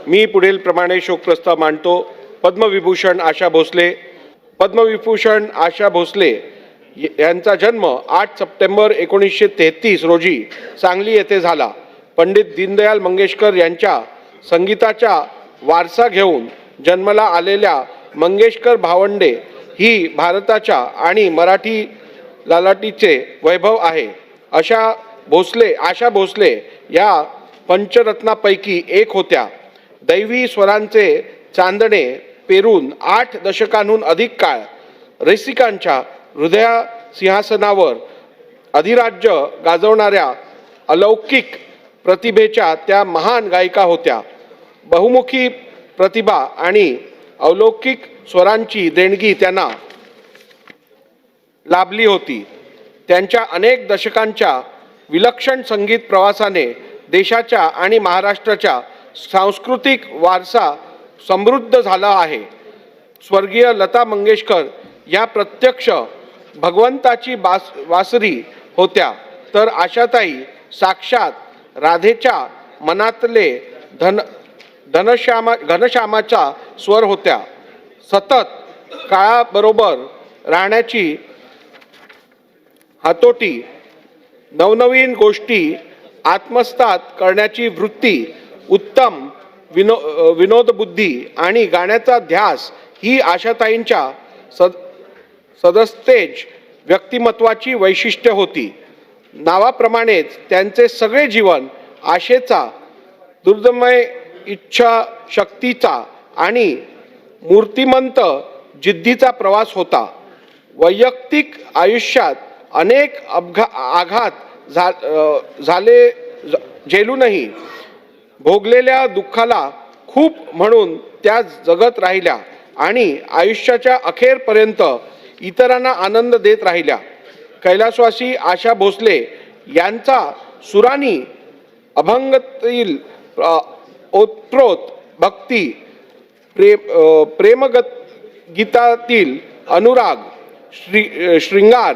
मी पुढील प्रमाणे शोकप्रस्ताव मांडतो। पद्मविभूषण आशा भोसले यांचा जन्म 8 सप्टेंबर 1933 रोजी सांगली येथे झाला। पंडित दीनदयाल मंगेशकर यांच्या संगीताचा वारसा घेऊन जन्माला आलेल्या मंगेशकर भावंडे ही भारताच्या आणि मराठी लालाटीचे वैभव आहे। आशा भोसले या पंचरत्नापैकी एक होत्या। दैवी स्वरांचे चांदणे पेरून 8 दशकांहून अधिक काळ रसिकांच्या हृदय सिंहासनावर अधिराज्य गाजवणाऱ्या अलौकिक प्रतिभेच्या त्या महान गायिका होत्या। बहुमुखी प्रतिभा आणि अलौकिक स्वरांची देणगी त्यांना लाभली होती। त्यांच्या अनेक दशकांच्या विलक्षण संगीत प्रवासाने देशाच्या आणि महाराष्ट्राचा सांस्कृतिक वारसा समृद्ध झाला आहे। स्वर्गीय लता मंगेशकर या प्रत्यक्ष भगवंताची वासरी होत्या, तर आशाताई साक्षात राधेच्या मनातले घनश्यामाचा स्वर होत्या। सतत काळाबरोबर राहण्याची हातोटी, नवनवीन गोष्टी आत्मसात करण्याची वृत्ती, उत्तम विनोदबुद्धी आणि गाण्याचा ध्यास ही आशाताईंच्या सदस्तेज व्यक्तिमत्वाची वैशिष्ट्य होती। नावाप्रमाणेच त्यांचे सगळे जीवन आशेचा, दुर्दमय इच्छा शक्तीचा आणि मूर्तिमंत जिद्दीचा प्रवास होता। वैयक्तिक आयुष्यात अनेक आघात झेलूनही भोगलेल्या दुःखाला खूप म्हणून त्या जगत राहिल्या आणि आयुष्याच्या अखेरपर्यंत इतरांना आनंद देत राहिल्या। कैलासवासी आशा भोसले यांचा सुरानी अभंगातील ओतप्रोत भक्ती, प्रेमगीतातील अनुराग, श्रृंगार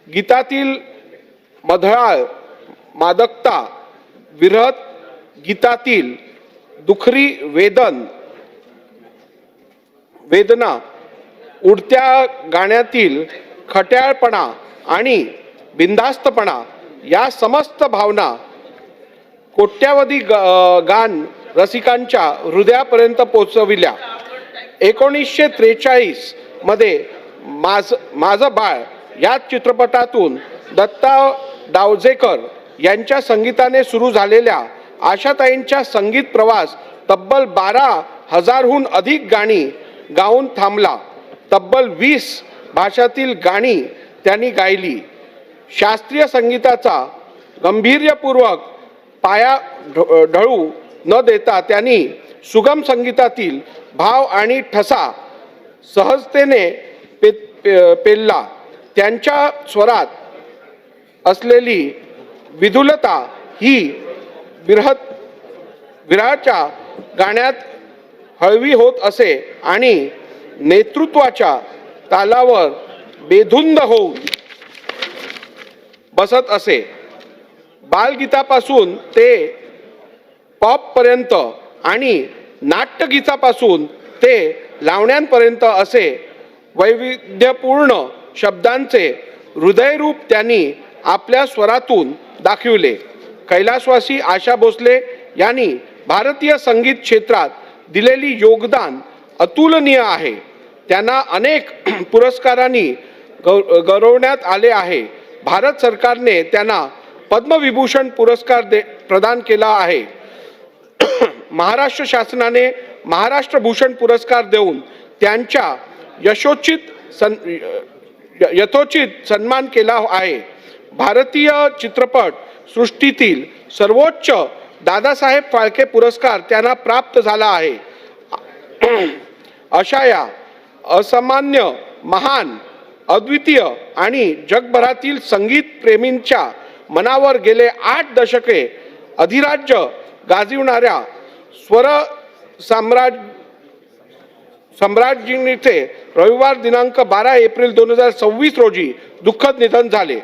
गीतातील मधुराळ मादकता, विरह गीतातील दुखरी वेदना, उडत्या गाण्यातील खट्याळपणा आणि बिनधास्तपणा या समस्त भावना कोट्यावधी गान रसिकांच्या हृदयापर्यंत पोहोचविल्या। 1943 मध्ये माझं बाळ या चित्रपटातून दत्ता डावजेकर यांच्या संगीताने सुरू झालेल्या आशाताईंचा संगीत प्रवास तब्बल 12,000हून अधिक गाणी गाऊन थांबला। तब्बल 20 भाषातील गाणी त्यांनी गायली। शास्त्रीय संगीताचा गंभीर्यपूर्वक पाया ढळू न देता त्यांनी सुगम संगीतातील भाव आणि ठसा सहजतेने पेलला। त्यांच्या स्वरात असलेली विधुलता ही विरहाच्या गाण्यात हळवी होत असे आणि नेतृत्वाच्या तालावर बेधुंद होऊन बसत असे। बालगीतापासून ते पॉपपर्यंत आणि नाट्यगीतापासून ते लावण्यांपर्यंत असे वैविध्यपूर्ण शब्दांचे हृदयरूप त्यांनी आपल्या स्वरातून दाखविले। कैलासवासी आशा भोसले यांनी भारतीय संगीत क्षेत्रात दिलेली योगदान अतुलनीय आहे। त्यांना अनेक पुरस्कारांनी गौरवण्यात आले आहे। भारत सरकारने त्यांना पद्मविभूषण पुरस्कार प्रदान केला आहे। महाराष्ट्र शासनाने महाराष्ट्र भूषण पुरस्कार देऊन त्यांचा यथोचित सन्मान केला आहे। भारतीय चित्रपट सृष्टीतील सर्वोच्च दादासाहेब फाळके पुरस्कार त्यांना प्राप्त झाला आहे। अशा या असामान्य, महान, अद्वितीय आणि जगभरातील संगीत प्रेमींच्या मनावर गेले 8 दशके अधिराज्य गाजविणाऱ्या स्वर सम्राज्ञीचे रविवार दिनांक 12 एप्रिल 2026 रोजी दुःखद निधन झाले।